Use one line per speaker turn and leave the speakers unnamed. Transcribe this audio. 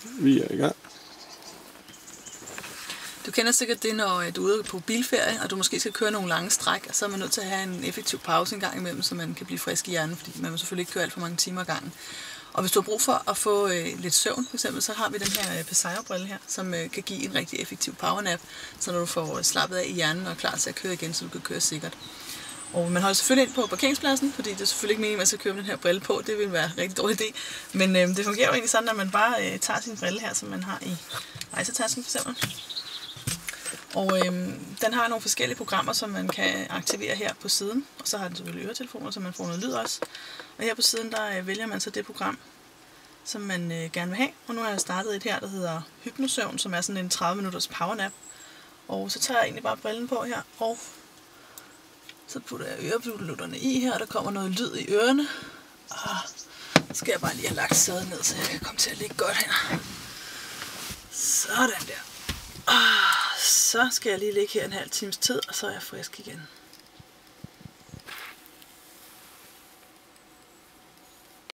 Vi er i gang.
Du kender sikkert det, når du er ude på bilferie, og du måske skal køre nogle lange stræk, og så er man nødt til at have en effektiv pause en gang imellem, så man kan blive frisk i hjernen, fordi man vil selvfølgelig ikke køre alt for mange timer ad gangen. Og hvis du har brug for at få lidt søvn, for eksempel, så har vi den her Paseo-brille her, som kan give en rigtig effektiv powernap, så når du får slappet af i hjernen og er klar til at køre igen, så du kan køre sikkert. Og man holder selvfølgelig ind på parkeringspladsen, fordi det er selvfølgelig ikke meningen, at man skal købe den her brille på. Det vil være en rigtig dårlig idé. Men det fungerer jo egentlig sådan, at man bare tager sin brille her, som man har i rejsetasken for eksempel. Og den har nogle forskellige programmer, som man kan aktivere her på siden. Og så har den selvfølgelig øretelefoner, så man får noget lyd også. Og her på siden, der vælger man så det program, som man gerne vil have. Og nu har jeg startet et her, der hedder Hypnosøvn, som er sådan en 30 minutters powernap. Og så tager jeg egentlig bare brillen på her, og så putter jeg øreblutterne i her, og der kommer noget lyd i ørerne. Og så skal jeg bare lige have lagt sædet ned, så jeg kan komme til at ligge godt her. Sådan der. Så skal jeg lige ligge her en halv times tid, og så er jeg frisk igen.